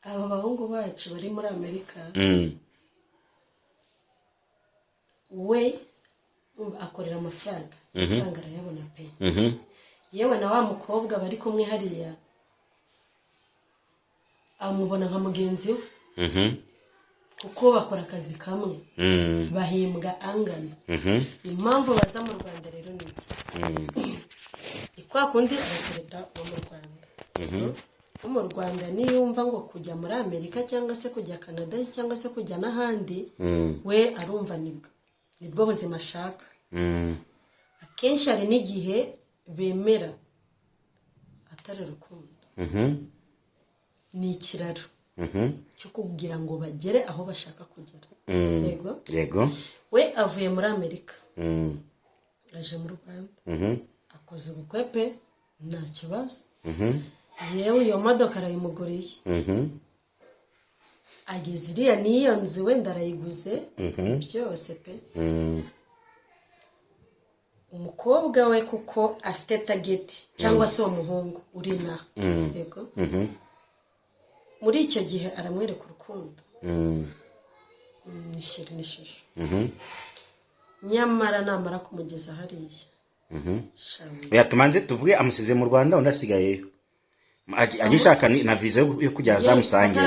aba bahungu bacu bari muri Amerika we akorera amafaranga arayabona pe yewe na wa mukobwa bari kumwe hariya amubona nka mugenzi we kuko bakora akazi kamwe bahimbwa angana impamvu baza mu Rwanda rero ni iki ikwa kundi arakoreta wo mu Rwanda wo mu Rwanda niyumva ngo kujya muri Amerika cyangwa se kujya Canada cyangwa se kujya n'ahandi we arumva nibwo buzima ashaka akenshi hari n'igihe bemera atari urukundo ni ikiraro cyo kugira ngo bagere aho bashaka kugera yego we avuye muri Amerika aje mu Rwanda akoze ubukwe pe nta kibazo yewe iyo modoka arayimuguriye ageze iriya n'iyo nzu wenda arayiguze byose pe umukobwa we kuko afite tageti cyangwa se uwo muhungu uri naho yego muri icyo gihe aramwereka urukundo nishyira n'ishusho nyamara namara kumugeza hariya tumanze tuvuge amusize mu Rwanda undi asigayeyo agishaka na visa yo kujya azamusange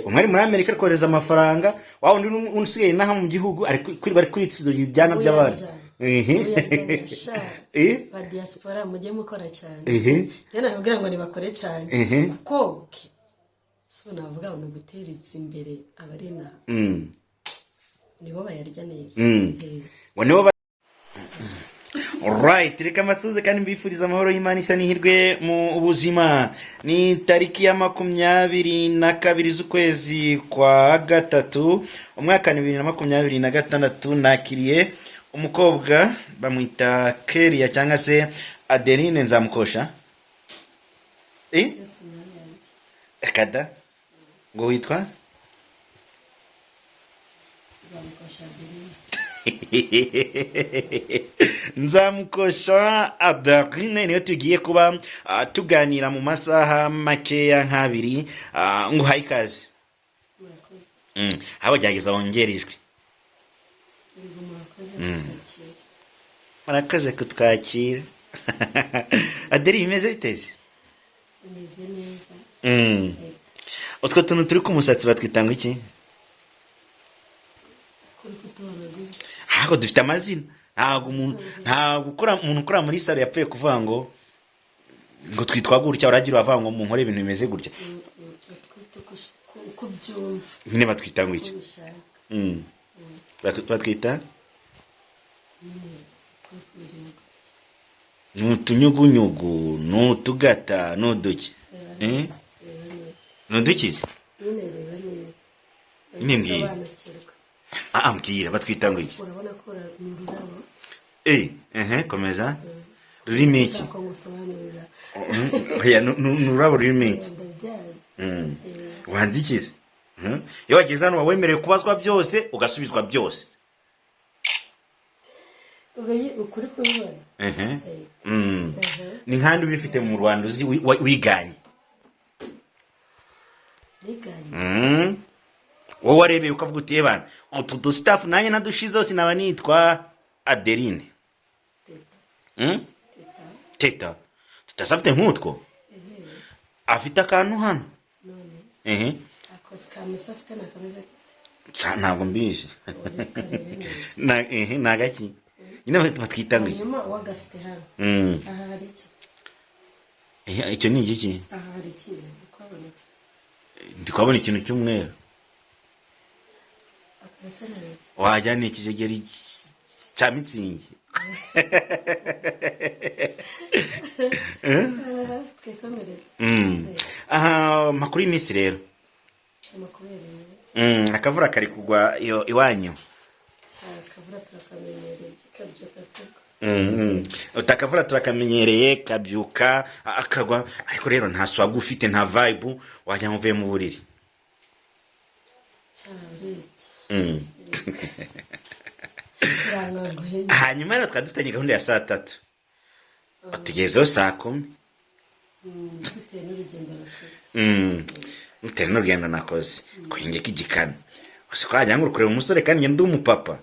umwe ari muri Amerika akohereza amafaranga wa undi usigaye naha mu gihugu ari kuri ibyana by'abandi ba diaspora mujye mukora cyane rero nababwira ngo nibakore cyane kuko so navuga ngo guteriza imbere abarina nibo bayarya neza nibo alright reka masuze kandi mbifuriza amahoro y'Imana isa n'ihirwe mu buzima ni tariki ya 22 z'ukwezi kwa gatatu umwaka 2026 nakiriye umukobwa bamwita Keria cyangwa se Adeline Nzamukosha akada ngo witwa Nzamukosha Adeline niyo tugiye kuba tuganira mu masaha makeya nk'abiri ngo hayikaze abo byageza wongerejwe murakaze kutwakira Adeline imeze biteze neza utwo tuntu turi ku musatsi batwitanga iki Hako dufite amazina ntabwo ukora muri salo yapfuye kuvuga ngo twitwa gutya uragira uvuga ngo mu nkore ibintu bimeze gutya uko byumva nyine batwita ngo iki batwita n'utunyugunyugu n'utugata n'uduki n'uduki mbwira mbwira batwita ngo iki urabona ko ni ururabo komeza rurimo iki n'ururabo rurimo iki wanze ikize iyo wageze hano wawemerewe kubazwa byose ugasubizwa byose ukuri kubibona ni nkandi ubifite mu Rwanda uzi wiganye wowe warebeye ukavuga uti bana utu staff nanjye nadushizeho sinaba nitwa Adeline teta tutasafite nk'utwo afite akantu hano akoze kamisa afite nakameze ntabwo mbizi nagaki nyine batwita ngo nyuma wagafite hano aha hari iki icyo ni iki aha hari iki kwabona iki ndikubona ikintu cy'umweru wajya ni ikijegeri cya mitsingi makuru y'iminsi rero akavura kari kugwa iwanyu utakavura turakamenyereye kabyuka akagwa ariko rero nta swaga ufite nta vibe wajya muvuye mu buriri hanyuma rero twadufitanye gahunda ya saa 3 tugezeho saa 10 bitewe n'urugendo nakoze. Bitewe n'urugendo nakoze kwengeka igikanu gusa ko wajya ngo kureba umusore kandi njye ndi umupapa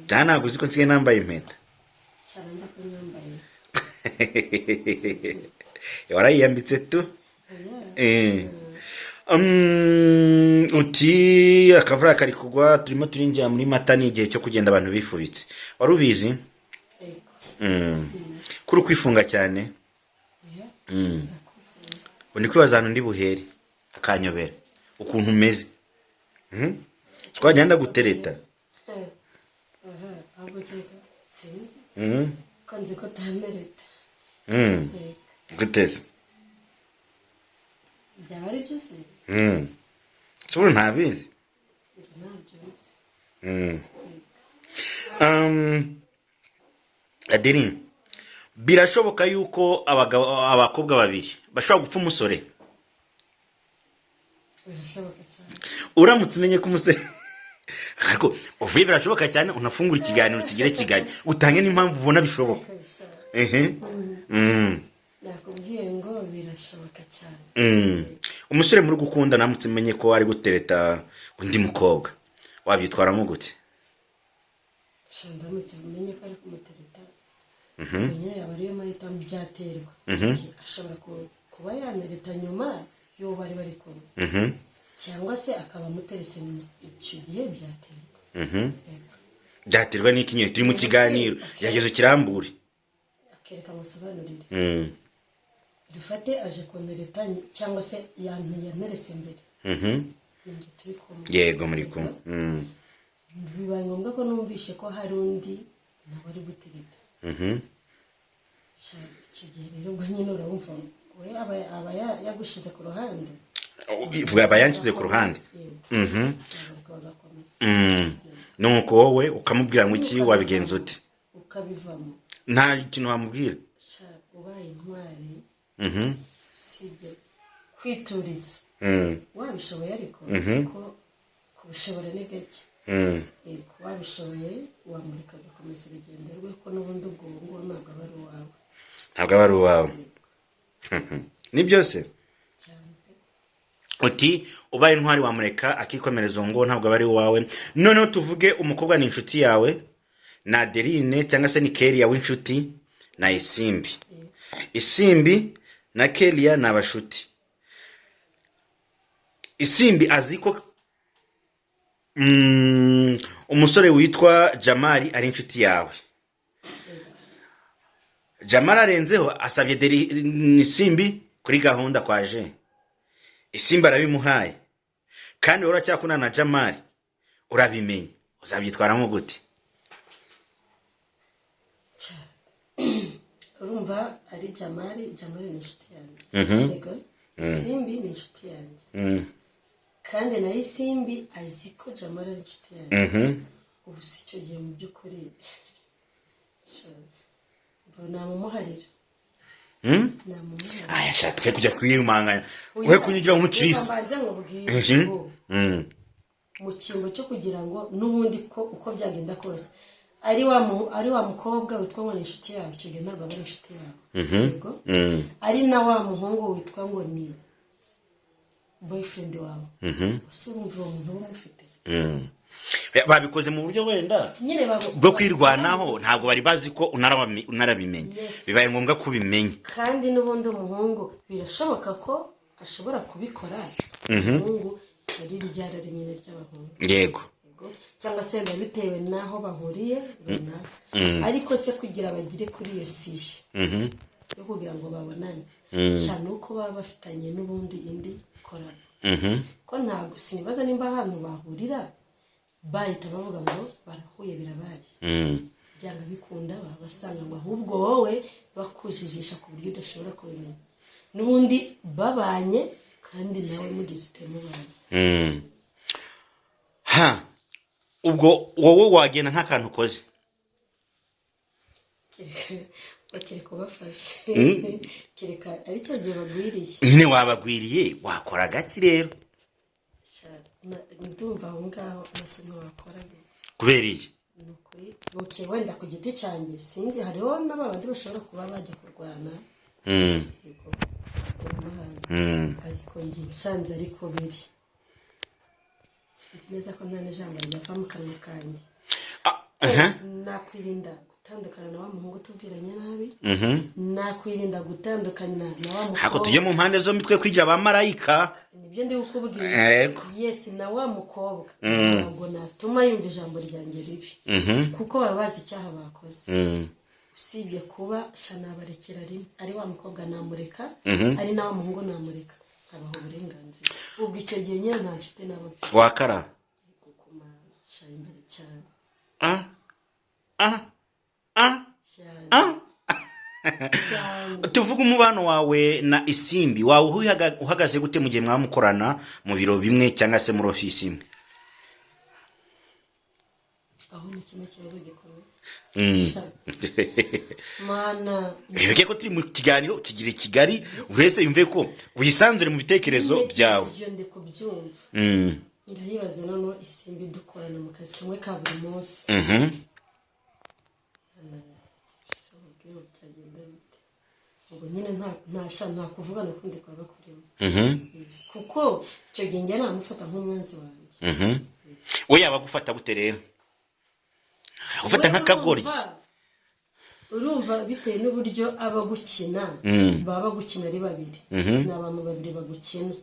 cyane ntabwo uzi ko nsigaye nambaye impeta cyane njya ko nyambaye warayiyambitse tu. Uti akavura kari kugwa turimo turinjira muri Mata ni igihe cyo kugenda abantu bifubitse wari ubizi kuri kwifunga cyane undi kwibaza ahantu ndi buhere akanyobera ukuntu umeze twagenda gutereta ahubwo cyangwa sinzi ko nzi ko tanereta guteze byaba ari byo se sura ntabizi ntabyo nzi. Adeline birashoboka yuko abakobwa babiri bashobora gupfa umusore birashoboka cyane uramutse umenye ko umusore ariko uvuye birashoboka cyane unafungura ikiganiro kigire kigali utange n'impamvu ubona bishoboka. nakubwiye ngo birashoboka cyane. Umusore muri gukunda namutse umenye ko ari gutereta undi mukobwa wabyitwaramo gute? ndamutse umenye ko ari kumutereta nyine yaba ariyo mahitamo byaterwa ashobora kuba yanereta nyuma y'uwo bari bari kumwe cyangwa se akaba amuterese icyo gihe byaterwa n'iki nyine turi mu kiganiro yageze kirambure akereka musobanurire dufate aje kunereta cyangwa se yanerese mbere ninjye turi kumwe yego muri kumwe bibaye ngombwa ko numvishe ko hari undi nawe ari gutereta icyo gihe rero ubwo nyine urabumva we aba yagushize ku ruhande aba yanshyize ku ruhande nuko wowe ukamubwira ngo iki wabigenza ute ukabivamo nta kintu wamubwira ubaye intwari sibyo kwituriza wabishoboye ariko ko kubishobora ni gake wabishoboye wamurika agakomeza urugendo rwe ko n'ubundi ubwo ngubu ntabwo aba ari uwawe ni byose uti ubaye intwari wamureka akikomereza ngo ntabwo aba ari uwawe. Noneho tuvuge umukobwa ni inshuti yawe na Adeline cyangwa se ni Kelia w'inshuti na Isimbi na Kelia ni abashuti. Isimbi azi ko umusore witwa Jamali ari inshuti yawe. Jamali arenzeho asabye Isimbi kuri gahunda kwaje. Isimbi arabimuhaye kandi uracyakuna na Jamali urabimenye uzabyitwaramo gute? urumva ari Jamali ni inshuti yanjye yego Isimbi ni inshuti yanjye kandi na Isimbi azi ko Jamali ari inshuti yanjye ubu si icyo gihe mu by'ukuri namumuharira aya shatwe kujya kwiyumanganya we kunyigira nk'umukristo mbanze nkubwire mu cyimbo cyo kugira ngo n'ubundi ko uko byagenda kose ari wa mukobwa witwa ngo ni inshuti yawe icyo gihe ntabwo aba ari inshuti yawe yego ari na wa muhungu witwa ngo ni boyfriend wawe gusa urumva uwo muntu uba umufite babikoze mu buryo wenda bwo kwirwanaho ntabwo bari bazi ko unarabimenye bibaye ngombwa ko ubimenye kandi n'ubundi umuhungu birashoboka ko ashobora kubikora umuhungu yari ryarari nyine ry'abahungu yego cyangwa se wenda bitewe n'aho bahuriye runaka ariko se kugira bagire kuri iyo sije yo kugira ngo babonane cyane uko baba bafitanye n'ubundi indi korana ko ntabwo sinibaza nimba ahantu bahurira bahita bavuga ngo barahuye birabaye byanga bikunda basanga ngo ahubwo wowe bakujijisha ku buryo udashobora kubimenya n'ubundi babanye kandi nawe mugize utemubanye ubwo wowe wagenda nta kantu ukoze kereka ubafashe kereka ari cyo gihe bagwiriye nyine wabagwiriye wakora gake rero ndumva aho ngaho nta kintu wakora kubera iki ni ukuri wenda ku giti cyanjye sinzi hariho n'abandi bashobora kuba bajya kurwana yego atera amahane ariko njye nsanze ariko biri nzi neza ko nta n'ijambo ryava mu kanwa kanjye nakwirinda gutandukana na wa muhungu tubwiranye nabi nakwirinda gutandukana na wa mukobwa hako tujye mu mpande zombi twe kwigira abamarayika nibyo ndi kukubwira yes na wa mukobwa ntabwo natuma yumva ijambo ryanjye ribi kuko baba bazi icyaha bakoze usibye kuba shanabarekera rimwe ari wa mukobwa namureka ari na wa muhungu namureka abaho uburenganzira ubwo icyo gihe nyine nta nshuti nabo mfite wakara gukuma imbere cyane tuvuga umubano wawe na Isimbi wawe uhagaze gute mu gihe mwamukorana mu biro bimwe cyangwa se muri ofisi imwe aho ni kimwe kibazo gikomeye mana bibeke ko turi mu kiganiro kigira Kigali wese yumve ko wisanzure mu bitekerezo byawe ibyo ndi kubyumva ndayibaza none Isimbi dukorana mu kazi kamwe ka buri munsi ubwo nyine nta kuvuga no kundi kwa bakurimo kuko icyo gihe njye namufata nk'umwanzi wanjye we yaba gufata gute rero ufata nk'akagoryi urumva bitewe n'uburyo aba gukina baba gukina ari babiri ni abantu babiri bagukina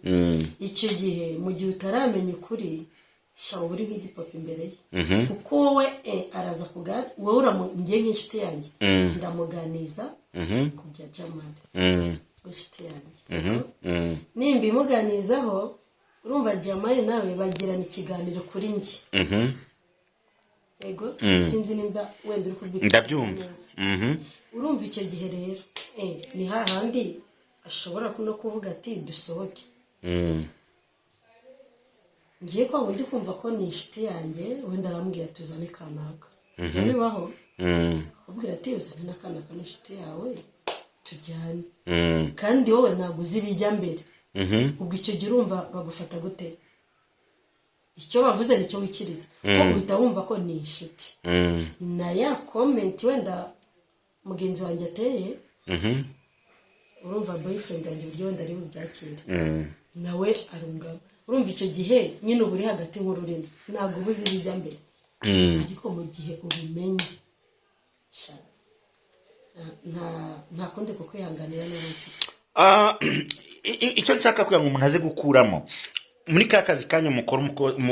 icyo gihe mu gihe utaramenya ukuri shawo uri nk'igipopi imbere ye kuko wowe araza kugana wowe uramugiye nk'inshuti yanjye ndamuganiza ku bya Jamali inshuti yanjye nimba imuganizaho urumva Jamali nawe bagirana ikiganiro kuri njye ego sinzi nimba wenda uri kubwira ndabyumva urumva icyo gihe rero ni hahandi ashobora no kuvuga ati dusohoke ngiye kwa wundi kumva ko ni inshuti yanjye wenda arambwira tuzane kanaka bibaho akubwira ati uzane n'akanaka n'inshuti yawe tujyane kandi wowe ntabwo uzi ibijya mbere ubwo icyo gihe urumva bagufata gute icyo bavuze nicyo wikiriza ko uhita wumva ko ni inshuti na ya komenti wenda mugenzi wanjye ateye urumva boyfriend yanjye uburyo wenda ari bubyakire nawe arungama urumva icyo gihe nyine uba uri hagati nk'ururimi ntabwo uba uzi ibijya mbere ariko mu gihe ubimenye nta kundi ko kwihanganira niba mfite icyo nshaka kugira ngo umuntu aze gukuramo muri ka kazi kanyu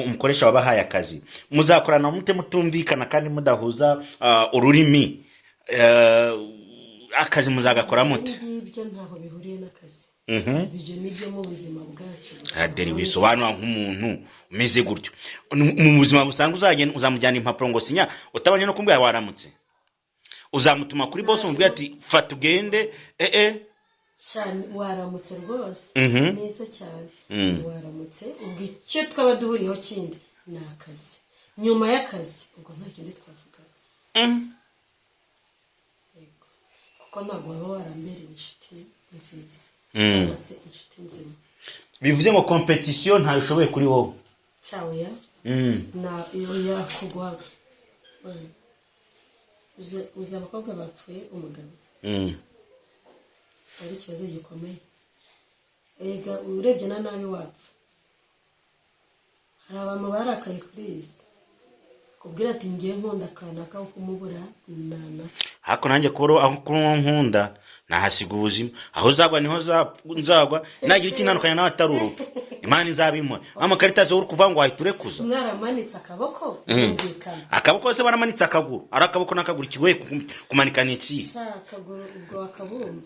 mukoresha wabahaye akazi muzakorana mute mutumvikana kandi mudahuza ururimi akazi muzagakora mute ibyo ntaho bihuriye n'akazi ibyo nibyo mu buzima bwacu aderi wisobanura nk'umuntu umeze gutyo mu buzima busanzwe uzamujyana impapuro ngo sinya utabanye no kumbwira waramutse uzamutuma kuri boss umubwira ati fata ugende cyane waramutse rwose neza cyane waramutse ubwo icyo twaba duhuriyeho kindi ni akazi nyuma y'akazi ubwo nta kindi twavuga kuko ntabwo waba warambereye inshuti nziza cyangwa se inshuti nzima bivuze ngo competition ntayo ushoboye kuri wowe cyawe ya na iyo yakugwa uzi abakobwa bapfuye umugabo ari ikibazo gikomeye ega urebye na nabi wapfa hari abantu barakaye kuri iyi si kubwira ati ngiye nkunda kanaka ko kumubura nana hako nanjye kubura aho nkunda nahasiga ubuzima aho uzagwa niho nzagwa nagira ikinanukanya nawe atari urupfu imana izabimora amakarita zo uri kuvuga ngo wahiture kuza mwaramanitse akaboko yumvikana akaboko se baramanitse akaguru ari akaboko n'akaguru kigoye kumanikana iki akaguru ubwo wakabumba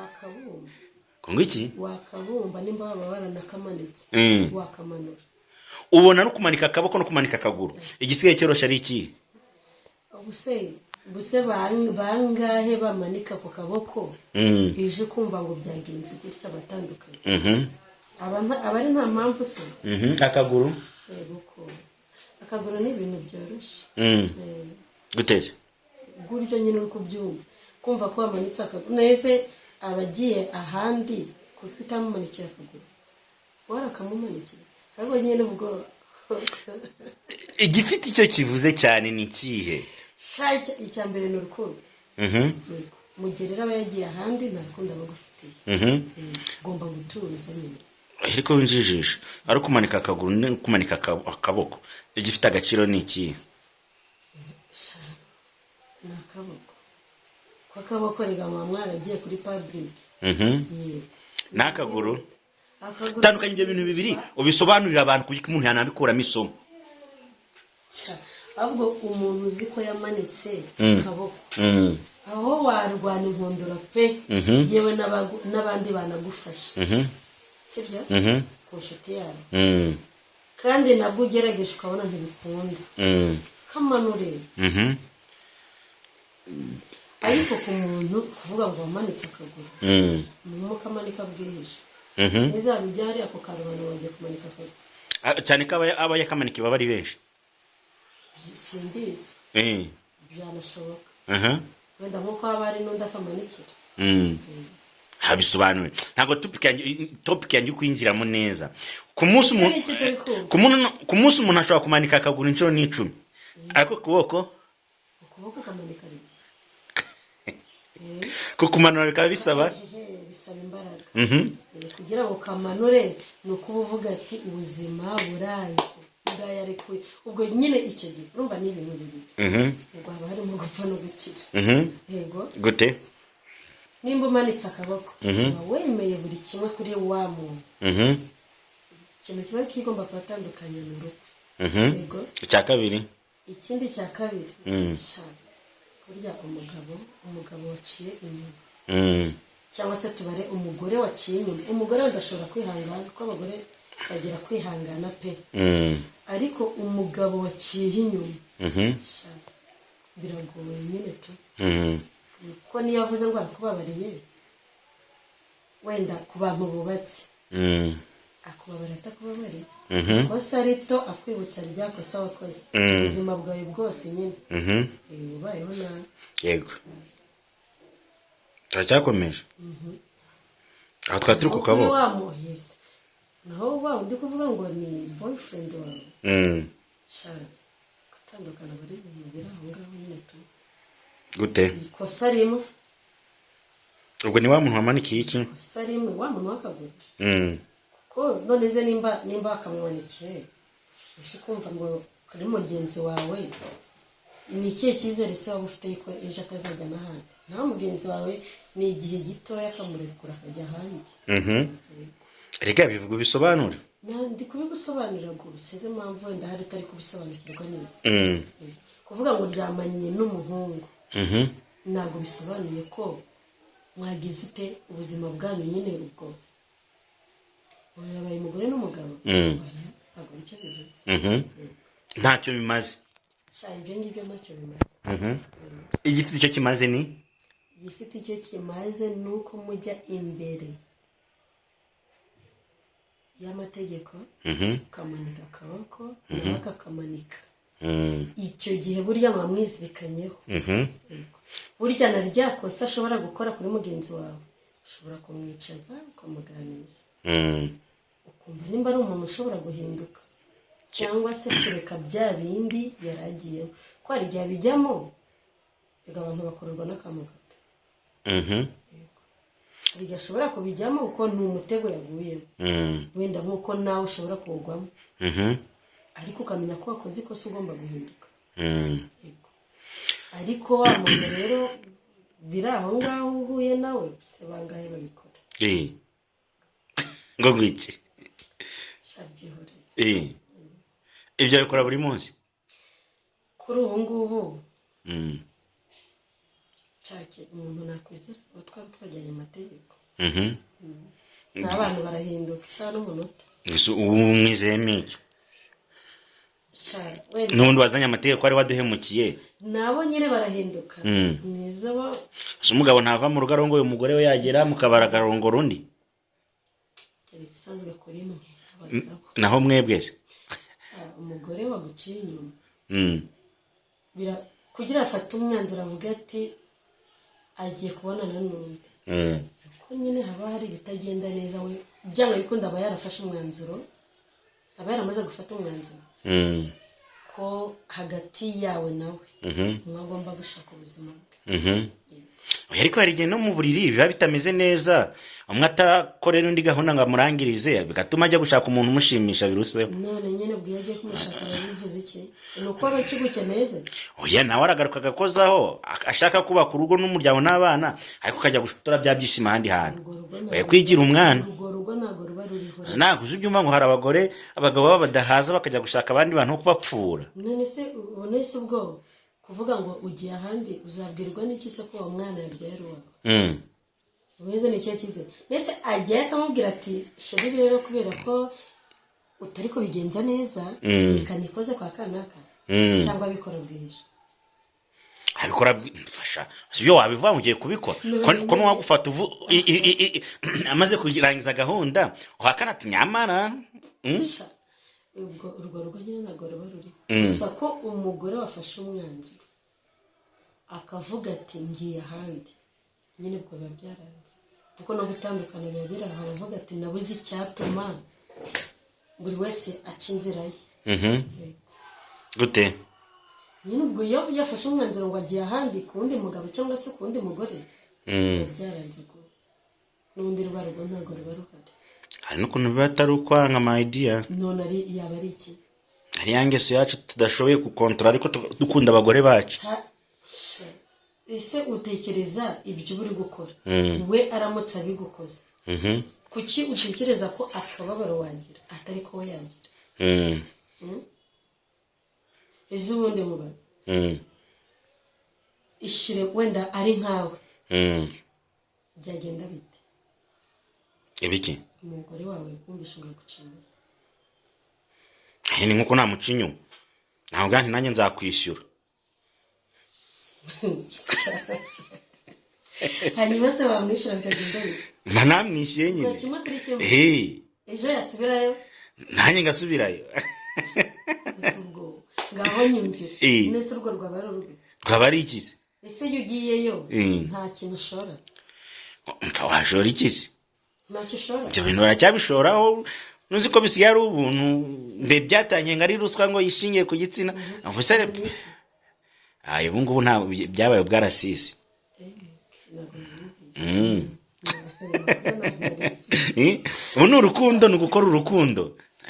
wakabumba kongo iki wakabumba nimba baba baranakamanitse wakamanura ubona no kumanika akaboko no kumanika akaguru igisigaye cyorosha ari iki buse bangahe bamanika ku kaboko ije kumva ngo byagenze gutya batandukanye abari nta mpamvu se akaguru akaguru ni ibintu byoroshye guteze gutyo nyine uri kubyumva kumva ko bamanitse akaguru nese abagiye ahandi kuko utamumanikira akaguru warakamumanikira ariko nyine ubwo igifite icyo kivuze cyane ni ikihe icya mbere ni urukundo mu gihe rero aba yagiye ahandi nta rukundo aba agufitiye. Ugomba gutuza nyine. ariko winjijisha ari kumanika akaguru no kumanika akaboko igifite agaciro ni iki? Ni akaboko. Ko akaboko rega mwana agiye kuri public. N'akaguru tandukanye ibyo bintu bibiri ubisobanurira abantu kuko umuntu yanabikuramo isomo. Ahubwo umuntu uzi ko yamanitse akaboko aho warwana inkundura pe yewe n'abandi banagufasha sibyo ku nshuti yawe kandi nabwo ugerageje ukabona ntibikunda kamanure ariko ku muntu kuvuga ngo wamanitse akaguru mu kamanika bwije izaba byari ako karubano wagiye kumanika akaguru cyane ko aba yakamanika baba ari benshi simbizi byanashoboka wenda nkuko haba hari n'undi akamanikira habisobanuye ntabwo topic yanjye kwinjiramo neza ku munsi umuntu ashobora kumanika akaguru inshuro n'icumi ariko ukuboko kamanika kukumanura bikaba bisaba imbaraga kugira ngo kamanure ni uko uvuga ati ubuzima buranze ndayarekuye ubwo nyine icyo gihe urumva ni ibintu bibiri ubwo haba harimo gupfa no gukira yego gute nimba umanitse akaboko uba wemeye buri kimwe kuri wa muntu ikintu kiba kigomba kubatandukanya mu rupfu yego icya kabiri ikindi cya kabiri burya umugabo waciye inyuma cyangwa se tubare umugore waciye inyuma umugore adashobora kwihangana kuko abagore bagira kwihangana pe ariko umugabo waciye inyuma biragoye nyine tu kuko niyo avuze ngo arakubabariye wenda ku bantu bubatse akubabarira atakubabariye kosa rito akwibutsa rya kosa wakoze ubuzima bwawe bwose nyine ubayeho nabi yego turacyakomeje aho twari turi ku kaboko naho wa undi kuvuga ngo ni boyfriend wawe gutandukana buri bintu biri aho ngaho nyine tu gute ikosa rimwe ubwo ni wa muntu wamanikiye iki ikosa rimwe wa muntu w'akaguru kuko none ze nimba akamwanikiye ese kumva ngo kuri mugenzi wawe ni ikihe cyizere se waba ufite yuko ejo atazajya n'ahandi naho mugenzi wawe ni igihe gitoya akamurekura akajya ahandi reka bivuga bisobanura ndi kubigusobanurira ngo sinzi impamvu wenda hari utari kubisobanukirwa neza kuvuga ngo ryamanye n'umuhungu ntabwo bisobanuye ko mwagize ute ubuzima bwanyu nyine ubwo yabaye umugore n'umugabo ntabwo nicyo bivuze ntacyo bimaze ibyo ngibyo ntacyo bimaze igifite icyo kimaze ni igifite icyo kimaze ni uko mujya imbere y'amategeko ukamanika akaboko nawe akakamanika icyo gihe burya mwamwizirikanyeho burya na rya kosa ashobora gukora kuri mugenzi wawe ushobora kumwicaza ukamuganiza ukumva nimba ari umuntu ushobora guhinduka cyangwa se kureka bya bindi yaragiyemo ko hari igihe bijyamo reka abantu bakorerwa n'akantu gato hari igihe ashobora kubijyamo kuko ni umutego yaguyemo wenda nk'uko nawe ushobora kuwugwamo ariko ukamenya ko wakoze ikosa ugomba guhinduka ariko wa muntu rero biri aho ngaho uhuye nawe se bangahe babikora ngo ngwiki shabyihoreye ibyo bikora buri munsi kuri ubu ngubu cyake umuntu nakwizera ngo twaba twajyanye amategeko n'abantu barahinduka isaha n'umunota ubu mwizeyemo iki n'ubundi wazanye amategeko ari waduhemukiye nabo nyine barahinduka mwiza bo umugabo ntava mu rugo arongoye umugore we yagera mukabara agarongora undi bisanzwe kuri mwe naho mwebwe se umugore waguciye inyuma kugira afate umwanzuro avuga ati agiye kubonana n'undi ko nyine haba hari ibitagenda neza we byanga bikunda aba yarafashe umwanzuro aba yaramaze gufata umwanzuro ko hagati yawe nawe mwagomba gushaka ubuzima bwe. Ariko hari igihe no mu buriri biba bitameze neza, umwe atakorera undi gahunda ngo amurangirize, bigatuma ajya gushaka umuntu umushimisha biruseho. None nyine bwiye agiye kumushaka bivuze iki? Ni uko aba akigukeneye? Oya, nawe aragaruka agakozaho ashaka kubaka urugo n'umuryango n'abana, ariko kajya gushora bya byishimo ahandi hantu. Kwigira umwana urwo rugo ntabwo ruba ruriho. ntabwo uzi ibyuma ngo hari abagabo baba badahaza bakajya gushaka abandi bantu kubapfura. None se ubone se ubwo kuvuga ngo ugiye ahandi uzabwirwa n'iki se ko uwo mwana yabyaye ruwawe? Weze ni cyo kize. Nese agiye akamubwira ati sheri rero kubera ko utari kubigenza neza reka nikoze kwa kanaka cyangwa bikora bwije. Abikora mfasha sibyo wabivuga ugiye kubikora ko nwagufata amaze kugirangiza gahunda uhakana ati nyamara ubwo urwo rugo nyine ntabwo ruba ruri. Gusa ko umugore wafashe umwanzuro akavuga ati ngiye ahandi, nyine ubwo biba byaranze. Kuko no gutandukana biba biri aho, aravuga ati nabuze icyatuma buri wese aca inzira ye. Gute? Nyine ubwo iyo yafashe umwanzuro ngo agiye ahandi ku wundi mugabo cyangwa se ku wundi mugore biba byaranze ko n'undi rwa rugo ntabwo ruba ruhari. Hari n'ukuntu biba atari ukwanga my idea. None yaba ari iki? Hari yangeso yacu tudashoboye gukontorora ariko dukunda abagore bacu. Ese utekereza ibyo uri gukora we aramutse abigukoze kuki utekereza ko akababaro wagira atari ko we yagira? Ejo ubundi mubaze ishire wenda ari nkawe byagenda bite? Ibiki? Umugore wawe kumvisha ngo gucinya ni nkuko nta mucinyo ntabwo nanjye nzakwishyura. Hanyuma se wamwishyura bikagenda bite? Namwishyuye nyine. Ejo yasubirayo nanjye ngasubirayo. Ngaho nyumvira nese urwo rwaba ari urugo rwaba ari iki se? Ese iyo ugiyeyo nta kintu ushora? Mfa washora iki se? Ntacyo ushora? Ibyo bintu baracyabishoraho nuzi ko bisigaye ari ubuntu mbe byatangiye ngo ari ruswa ngo yishingiye ku gitsina. Ubusare ubu ngubu nta byabaye bwarasisi. Ubu ni urukundo, ni ugukora urukundo,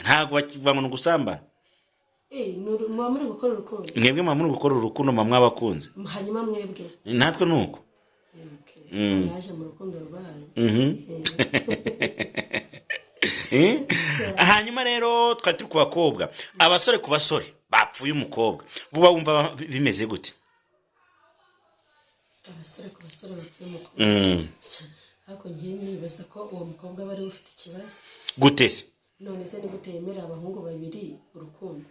ntabwo bakiva ngo ni ugusambana. Muba muri gukora urukundo? Mwebwe muba muri gukora urukundo muba mwabakunze. Hanyuma mwebwe? Natwe ni uko. Naje mu rukundo rwayo. Hanyuma rero twari turi ku bakobwa, abasore ku basore bapfuye umukobwa buba wumva bimeze gute? Abasore ku basore bapfuye umukobwa ariko ngiye nibaza ko uwo mukobwa bari ufite ikibazo. Gute se? None se ni gute yemera abahungu babiri urukundo?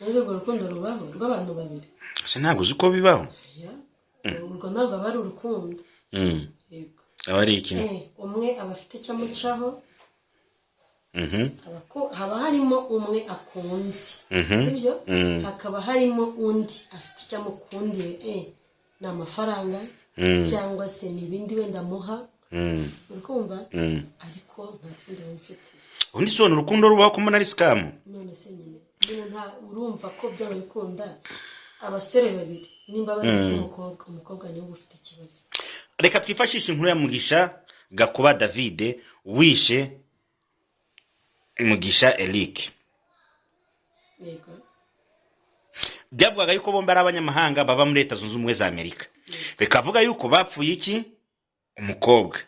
Urwo rukundo rubaho rw'abantu babiri? Se ntabwo uzi ko bibaho? Urwo ntabwo aba ari urukundo. Yego. Aba ari iki? Umwe aba afite icyo amucaho, haba harimo umwe akunze, sibyo? Hakaba harimo undi afite icyo amukundiye, ni amafaranga cyangwa se ni ibindi wenda amuha, uri kumva? Ariko nta kundi bamufitiye. Undi sibona urukundo rubaho ko ari scam? None se nyine urumva ko byaba bikunda abasore babiri nimba bari umukobwa niwe ufite ikibazo. Reka twifashishe inkuru ya Mugisha Gakuba David wishe Mugisha Eric. Yego. Byavugaga yuko bombi ari abanyamahanga baba muri Leta Zunze Ubumwe za Amerika. Bikavuga yuko bapfuye iki? Umukobwa.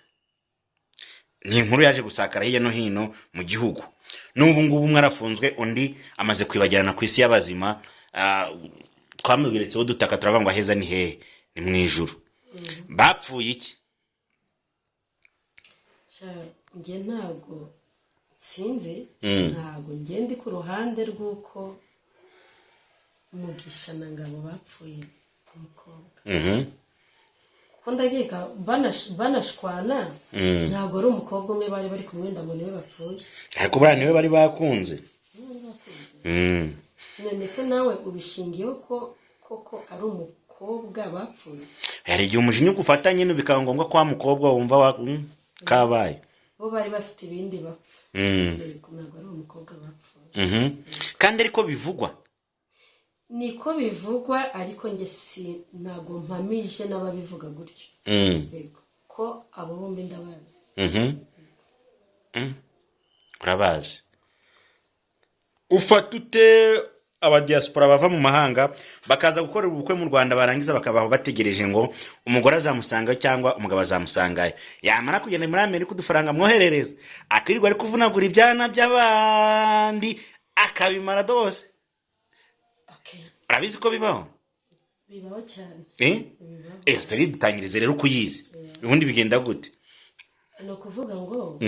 Ni inkuru yaje gusakara hirya no hino mu gihugu. N'ubu ngubu umwe arafunzwe undi amaze kwibagirana ku isi y'abazima. Twamubwiretseho dutaka turavuga ngo aheza ni hehe? Ni mu ijuru. Bapfuye iki? Nge ntago sinzi, ntago ngende ku ruhande rw'uko Mugisha na Ngabo bapfuye umukobwa. Kuko ndagiga banashwana ntago ari umukobwa umwe bari bari kumwe ngo niwe bapfuye. Ariko buriya niwe bari bakunze. None se nawe ubishingiyeho ko koko ari umukobwa bapfuye? Hari igihe umujinya ugufatanye bikaba ngombwa kwa mukobwa wumva kabaye. bo bari bafite ibindi bapfa. Ntabwo ari umukobwa bapfuye. kandi ariko bivugwa niko bivugwa, ariko njye ntabwo mpamije n'ababivuga gutyo. Ko abo bombi ndabazi. urabazi. ufata ute abadiaspora bava mu mahanga bakaza gukorera ubukwe mu Rwanda, barangiza bakabaho bategereje ngo umugore azamusangayo cyangwa umugabo azamusangayo, yamara kugenda muri Amerika udufaranga mwoherereza, akirirwa ari kuvunagura ibyana by'abandi akabimara dose? Urabizi ko bibaho? Bibaho cyane. Story dutangirize rero kuyizi. Ubundi bigenda gute? No kuvuga ngo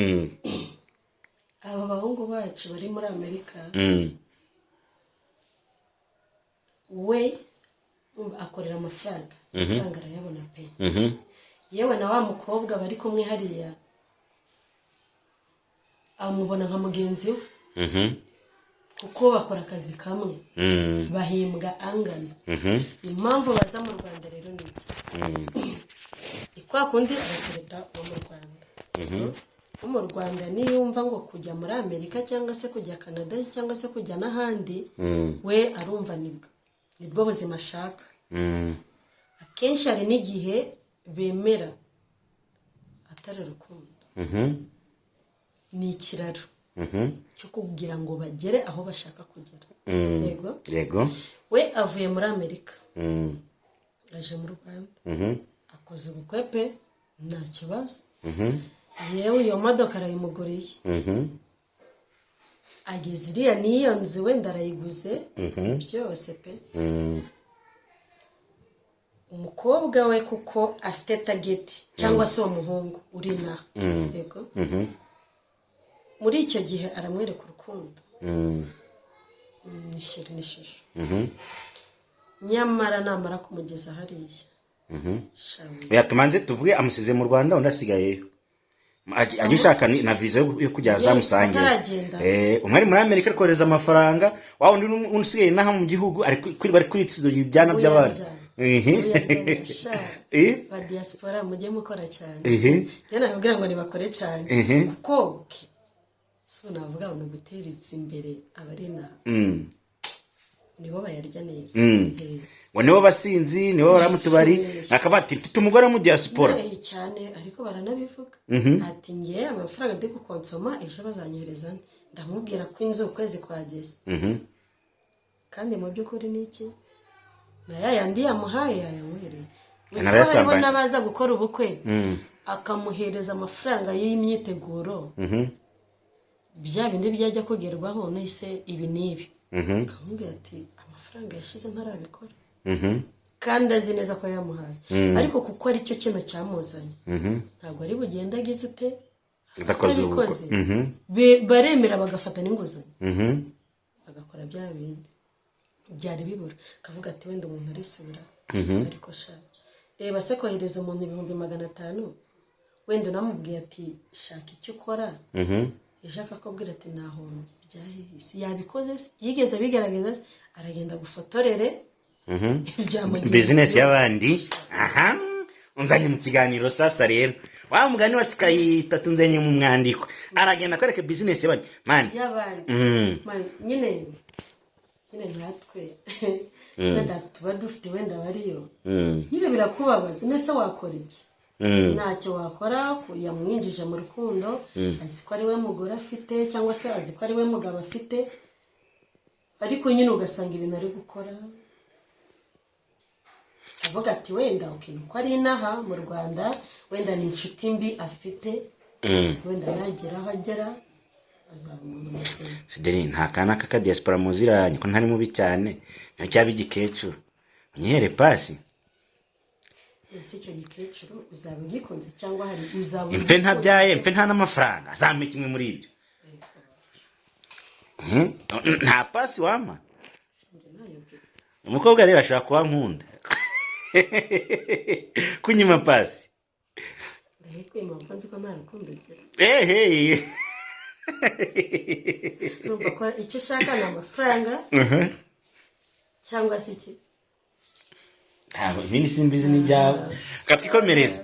aba bahungu bacu bari muri Amerika, we akorera amafaranga arayabona pe. Yewe na wa mukobwa bari kumwe hariya amubona nka mugenzi we, kuko bakora akazi kamwe, bahimbwa angana. Impamvu baza mu Rwanda rero ni iki? Ikwa kundi abatereta bo mu Rwanda. Mu Rwanda niyumva ngo kujya muri Amerika cyangwa se kujya Canada cyangwa se kujya n'ahandi, we arumva nibwo buzima ashaka. Akenshi hari n'igihe bemera atari urukundo, ni ikiraro cyo kugira ngo bagere aho bashaka kugera. Yego. We avuye muri Amerika, aje mu Rwanda, akoze ubukwe pe, nta kibazo. Yewe iyo modoka arayimuguriye, ageze iriya n'iyo nzu wenda arayiguze, byose pe. Umukobwa we kuko afite tageti cyangwa se uwo muhungu uri naho, yego, muri icyo gihe aramwereka urukundo, nishyira n'ishusho. Nyamara namara kumugeza hariya, tumanze tuvuge amusize mu Rwanda, undi asigayeyo agishaka na visa yo kujya azamusangira. Umwari muri Amerika akohereza amafaranga, wa undi usigaye naha mu gihugu ari kuri ibyana by'abandi. Ba diaspora mujye mukora cyane. Yana nabwira ngo nibakore cyane, kuko so navuga ngo guteriza imbere abarina, nibo bayarya neza. Ngo nibo basinzi, nibo baramutubari, akabati mfite umugore mu diaspora cyane, ariko baranabivuga ati ngiye amafaranga ndi gukonsoma ejo bazanyohereza. Ndamubwira ko inzu ukwezi kwageze, kandi mu by'ukuri niki na yandi yamuhaye yayanywereye. Hariho n'abaza gukora ubukwe akamuhereza amafaranga y'imyiteguro, bya bindi byajya kugerwaho nese ibi n'ibi, akamubwira ati amafaranga yashize ntarabikora, kandi azi neza ko yamuhaye. Ariko kuko ari cyo kintu cyamuzanye, ntabwo ari bugenda agize ute adakose. Baremera bagafata n'inguzanyo, bagakora bya bindi byari bibura. Kavuga ati wenda umuntu arisubira, ariko reba se kohereza umuntu 500, wenda namubwiye ati shaka icyo ukora, yashaka kubwira ati nahombye, byahise yabikoze, yigeze bigaragaza, aragenda gufotorere business y'abandi. Unzanye mu kiganiro sasa rero, wa mugani wasikaye 3 nzenye mu mwandiko, aragenda kwereka business y'abandi man. Nyine natwe wenda tuba dufite wenda bariyo, nyine birakubabaza. Nese wakora iki? Ntacyo wakora, yamwinjije mu rukundo, azi ko ari we mugore afite cyangwa se azi ko ari we mugabo afite, ariko nyine ugasanga ibintu ari gukora, avuga ati wenda uko ari inaha mu Rwanda, wenda ni inshuti mbi afite, wenda nagera aho agera azaba umuntu muzima. Sideri nta kana kaka diaspora muziranye ko ntari mubi cyane, nacyo bigikecuru nyihere pasi. Ese icyo gikecuru uzaba ugikunze cyangwa hari uzaba mfe ntabyaye, mfe nta n'amafaranga, azampe kimwe muri ibyo. Nta pasi wama umukobwa rero ashaka kuba nkunda kunyima pasi. Kwima mpanze ko nta rukundo ugira. Urumva ko icyo ushaka ni amafaranga cyangwa se iki? ibindi simbizi n'ibyabo katwikomereza.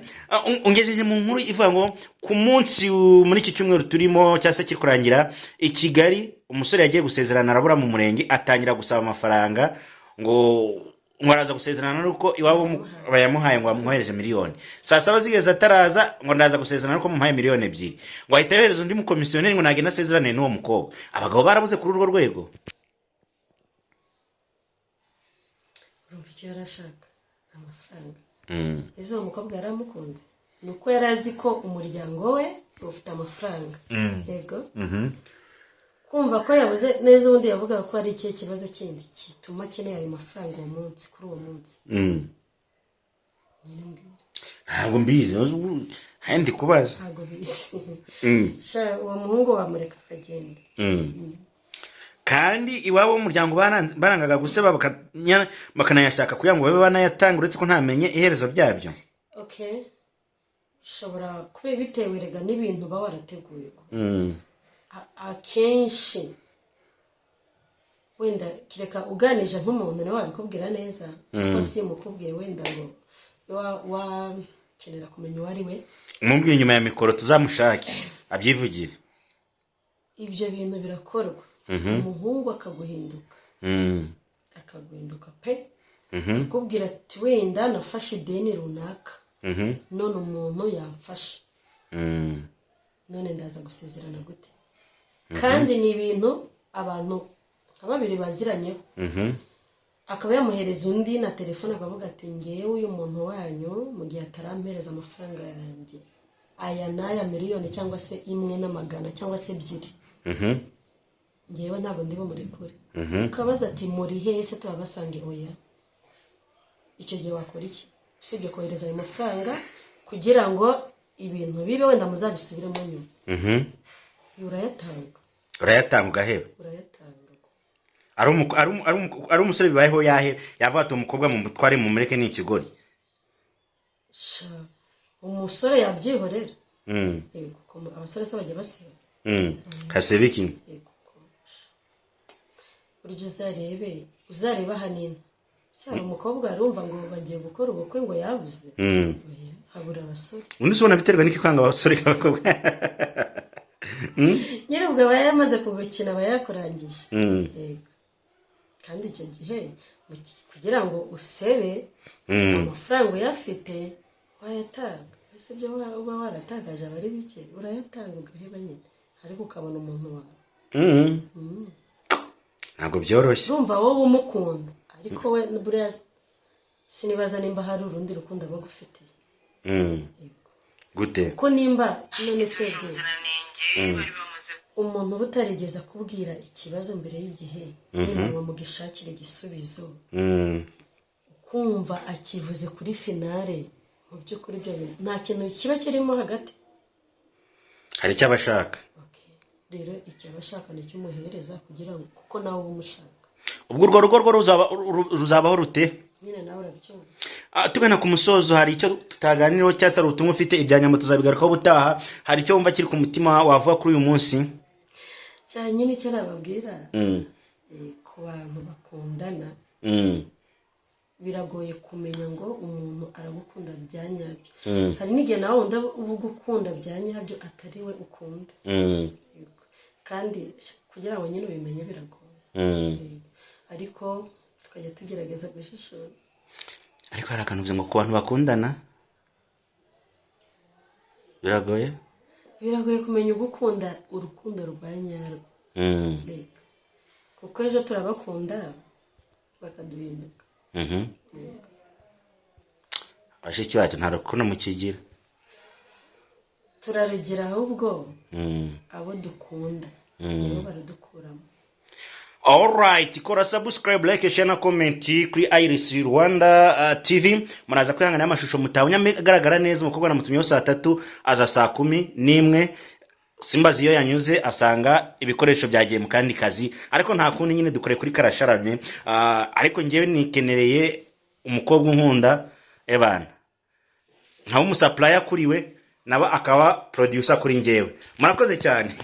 Ungejeje mu nkuru ivuga ngo ku munsi muri iki cyumweru turimo cyase kiri kurangira i Kigali umusore yagiye gusezerana arabura mu murenge atangira gusaba amafaranga ngo araza gusezerana nuko iwabo bayamuhaye ngo amwohereje miliyoni. Saa 7 zigeze ataraza ngo ndaza gusezerana nuko muhaye miliyoni 2 ngo ahita yohereza undi mukomisiyoneri ngo nagenda asezerane n'uwo mukobwa. Abagabo barabuze kuri urwo rwego. Urumva icyo yarashaka amafaranga. Izo umukobwa yaramukunze nuko yarazi ko umuryango we ufite amafaranga. Yego. Kumva ko yabuze neza ubundi yavuga ko ari ikihe kibazo kindi kituma akeneye ayo mafaranga uwo munsi kuri uwo munsi. Ntabwo mbizi handi kubaza. Ntabwo bizi. Uwo muhungu wamureka akagenda. Kandi iwabo umuryango barangaga guseba bakanayashaka kugira ngo babe banayatanga uretse ko ntamenye iherezo ryabyo. Okay. Shobora kube bitewe rega n'ibintu ba warateguye. Akenshi wenda kireka uganije nk'umuntu nawe wabikubwira neza ko si mukubwiye wenda ngo wakenera kumenya uwari we umubwira inyuma ya mikoro tuzamushake abyivugire. Ibyo bintu birakorwa. Umuhungu akaguhinduka pe akubwira ati wenda nafashe ideni runaka none umuntu yamfashe none ndaza gusezerana gute. Kandi ni ibintu abantu babiri baziranyeho. Akaba yamuhereza undi na telefone akavuga ati ngewe uyu muntu wanyu mu gihe atarampereza amafaranga yanjye aya n'aya miliyoni cyangwa se 1,000,000 cyangwa se 2 ngewe ntabwo ndi bumurekure. Ukabaza ati muri hehe se tubabasange oya. Icyo gihe wakora iki usibye kohereza ayo mafaranga kugira ngo ibintu bibe wenda muzabisubiremo nyuma. Urayatanga hebe. Ari umusore bibayeho yahe yavata umukobwa mu mutware mu mureke ni ikigori. Umusore yabyihorera. Yego abasore se bajya basiba. Hasebe iki? Yego. Buryo uzareba hanini. Se hari umukobwa arumva ngo bagiye gukora ubukwe ngo yabuze. Habura abasore. Undi ubona biterwa n'iki kwanga abasore n'abakobwa. Nyine ubwo bayamaze kugukina bayakorangije. Yego. Kandi icyo gihe kugira ngo usebe amafaranga uyafite wayatanga. Ese byo uba waratagaje abari bike urayatanga ugaheba nyine ariko ukabona umuntu wawe. Ntabwo byoroshye. Urumva wowe umukunda ariko we buriya sinibaza nimba hari urundi rukundo bagufitiye. Gute? Ko nimba none se umuntu butarigeza kubwira ikibazo mbere y'igihe ngo mugishakire igisubizo. Kumva akivuze kuri finale mu byukuri byo nta kintu kiba kirimo hagati. Hari icyo abashaka. Rero icyo abashaka ni cyumuhereza kugira ngo kuko nawe umushaka. Ubwo urwo rugo rwo ruzabaho rute? Nyine nawe urabyumva. Tugana ku musozo hari icyo tutaganiraho cyase rutumwe ufite ibyanyamo tuzabigarukaho butaha. Hari icyo wumva kiri ku mutima wavuga kuri uyu munsi? Cyane nyine cyo nababwira. Ku bantu bakundana. Biragoye kumenya ngo umuntu aragukunda byanyabyo. Hari n'igihe nawe wunda ubugukunda byanyabyo atari we ukunda. Kandi kugira ngo nyine ubimenye biragoye. Ariko tukajya tugerageza gushishoza. Ariko hari akantu ngo ku bantu bakundana biragoye kumenya ugukunda urukundo rwa nyarwo. Kuko ejo turabakunda bakaduhinduka. Bashiki bacu nta rukundo mukigira. Turarugira ahubwo abo dukunda nibo baradukuramo. Alright, kora subscribe, like, share na comment kuri Iris Rwanda TV. Muraza kwihangana amashusho mutabonye agaragara neza umukobwa namutumyeho saa 3 aza saa 11 simbazi iyo yanyuze asanga ibikoresho byagiye mu kandi kazi ariko nta kundi nyine dukore kuri karasharamye. Ariko ngewe nikenereye umukobwa nkunda ebana nka umusupplier kuri we naba akaba producer kuri ngewe. Murakoze cyane.